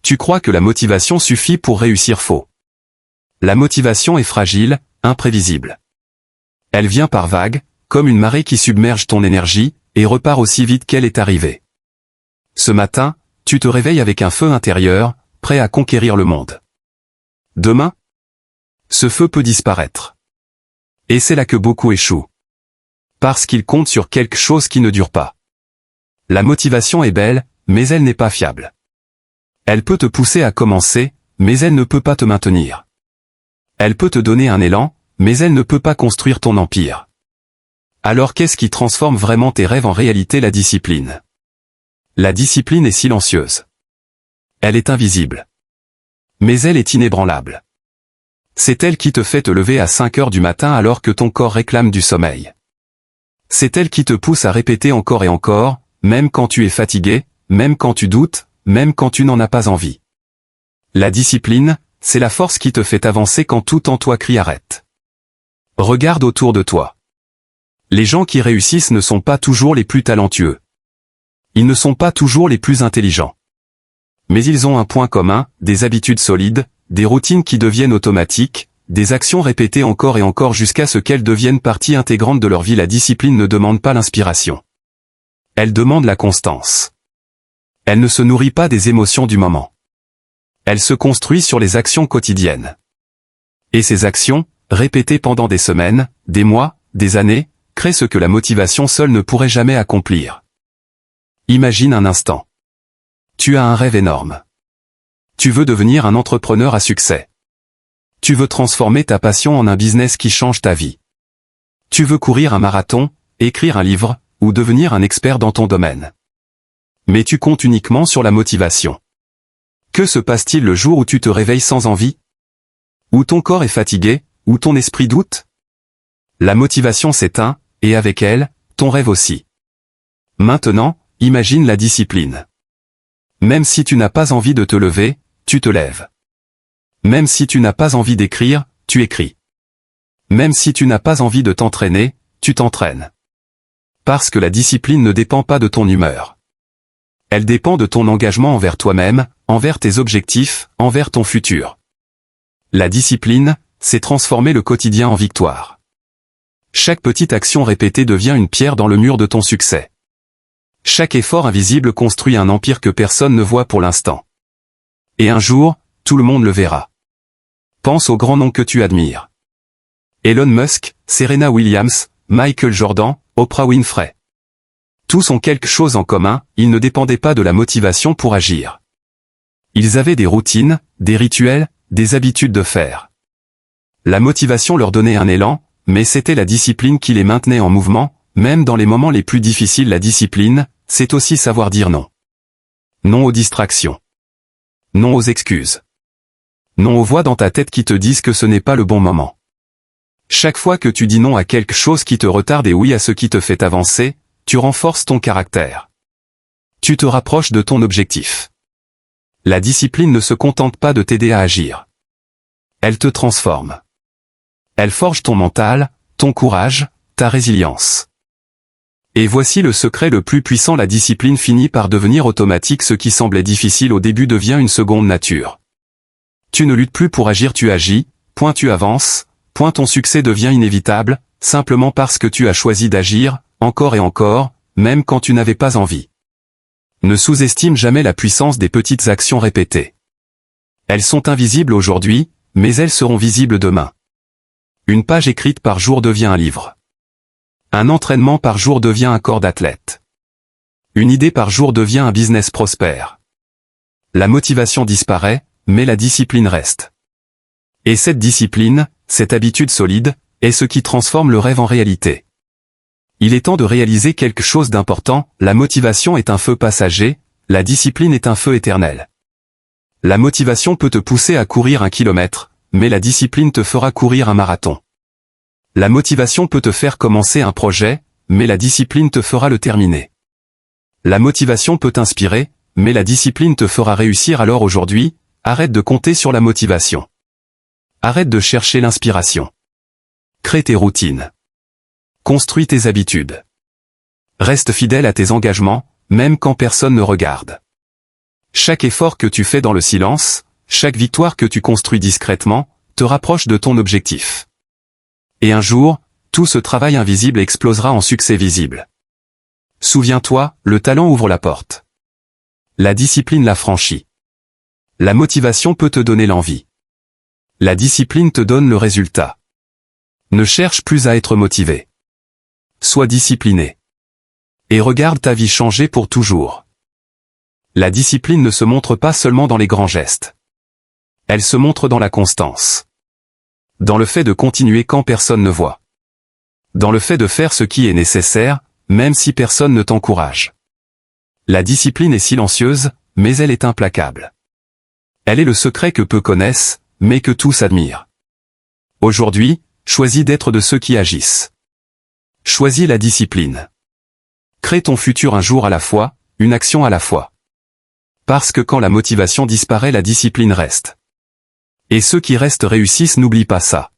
Tu crois que la motivation suffit pour réussir, faux. La motivation est fragile, imprévisible. Elle vient par vagues, comme une marée qui submerge ton énergie, et repart aussi vite qu'elle est arrivée. Ce matin, tu te réveilles avec un feu intérieur, prêt à conquérir le monde. Demain, ce feu peut disparaître. Et c'est là que beaucoup échouent. Parce qu'ils comptent sur quelque chose qui ne dure pas. La motivation est belle, mais elle n'est pas fiable. Elle peut te pousser à commencer, mais elle ne peut pas te maintenir. Elle peut te donner un élan, mais elle ne peut pas construire ton empire. Alors qu'est-ce qui transforme vraiment tes rêves en réalité? La discipline. La discipline est silencieuse. Elle est invisible. Mais elle est inébranlable. C'est elle qui te fait te lever à 5 heures du matin alors que ton corps réclame du sommeil. C'est elle qui te pousse à répéter encore et encore, même quand tu es fatigué, même quand tu doutes, même quand tu n'en as pas envie. La discipline, c'est la force qui te fait avancer quand tout en toi crie arrête. Regarde autour de toi. Les gens qui réussissent ne sont pas toujours les plus talentueux. Ils ne sont pas toujours les plus intelligents. Mais ils ont un point commun, des habitudes solides, des routines qui deviennent automatiques, des actions répétées encore et encore jusqu'à ce qu'elles deviennent partie intégrante de leur vie. La discipline ne demande pas l'inspiration. Elle demande la constance. Elle ne se nourrit pas des émotions du moment. Elle se construit sur les actions quotidiennes. Et ces actions, répétées pendant des semaines, des mois, des années, créent ce que la motivation seule ne pourrait jamais accomplir. Imagine un instant. Tu as un rêve énorme. Tu veux devenir un entrepreneur à succès. Tu veux transformer ta passion en un business qui change ta vie. Tu veux courir un marathon, écrire un livre, ou devenir un expert dans ton domaine. Mais tu comptes uniquement sur la motivation. Que se passe-t-il le jour où tu te réveilles sans envie? Où ton corps est fatigué, où ton esprit doute? La motivation s'éteint, et avec elle, ton rêve aussi. Maintenant, imagine la discipline. Même si tu n'as pas envie de te lever, tu te lèves. Même si tu n'as pas envie d'écrire, tu écris. Même si tu n'as pas envie de t'entraîner, tu t'entraînes. Parce que la discipline ne dépend pas de ton humeur. Elle dépend de ton engagement envers toi-même, envers tes objectifs, envers ton futur. La discipline, c'est transformer le quotidien en victoire. Chaque petite action répétée devient une pierre dans le mur de ton succès. Chaque effort invisible construit un empire que personne ne voit pour l'instant. Et un jour, tout le monde le verra. Pense aux grands noms que tu admires. Elon Musk, Serena Williams, Michael Jordan, Oprah Winfrey. Tous ont quelque chose en commun, ils ne dépendaient pas de la motivation pour agir. Ils avaient des routines, des rituels, des habitudes de faire. La motivation leur donnait un élan, mais c'était la discipline qui les maintenait en mouvement, même dans les moments les plus difficiles. La discipline, c'est aussi savoir dire non. Non aux distractions. Non aux excuses. Non aux voix dans ta tête qui te disent que ce n'est pas le bon moment. Chaque fois que tu dis non à quelque chose qui te retarde et oui à ce qui te fait avancer, tu renforces ton caractère. Tu te rapproches de ton objectif. La discipline ne se contente pas de t'aider à agir. Elle te transforme. Elle forge ton mental, ton courage, ta résilience. Et voici le secret le plus puissant: la discipline finit par devenir automatique. Ce qui semblait difficile au début devient une seconde nature. Tu ne luttes plus pour agir, tu agis, point tu avances, point ton succès devient inévitable, simplement parce que tu as choisi d'agir, encore et encore, même quand tu n'avais pas envie. Ne sous-estime jamais la puissance des petites actions répétées. Elles sont invisibles aujourd'hui, mais elles seront visibles demain. Une page écrite par jour devient un livre. Un entraînement par jour devient un corps d'athlète. Une idée par jour devient un business prospère. La motivation disparaît, mais la discipline reste. Et cette discipline, cette habitude solide, est ce qui transforme le rêve en réalité. Il est temps de réaliser quelque chose d'important: la motivation est un feu passager, la discipline est un feu éternel. La motivation peut te pousser à courir 1 kilomètre, mais la discipline te fera courir un marathon. La motivation peut te faire commencer un projet, mais la discipline te fera le terminer. La motivation peut t'inspirer, mais la discipline te fera réussir. Alors aujourd'hui, arrête de compter sur la motivation. Arrête de chercher l'inspiration. Crée tes routines. Construis tes habitudes. Reste fidèle à tes engagements, même quand personne ne regarde. Chaque effort que tu fais dans le silence, chaque victoire que tu construis discrètement, te rapproche de ton objectif. Et un jour, tout ce travail invisible explosera en succès visible. Souviens-toi, le talent ouvre la porte. La discipline la franchit. La motivation peut te donner l'envie. La discipline te donne le résultat. Ne cherche plus à être motivé. Sois discipliné. Et regarde ta vie changer pour toujours. La discipline ne se montre pas seulement dans les grands gestes. Elle se montre dans la constance. Dans le fait de continuer quand personne ne voit. Dans le fait de faire ce qui est nécessaire, même si personne ne t'encourage. La discipline est silencieuse, mais elle est implacable. Elle est le secret que peu connaissent, mais que tous admirent. Aujourd'hui, choisis d'être de ceux qui agissent. Choisis la discipline. Crée ton futur un jour à la fois, une action à la fois. Parce que quand la motivation disparaît, la discipline reste. Et ceux qui restent réussissent, n'oublie pas ça.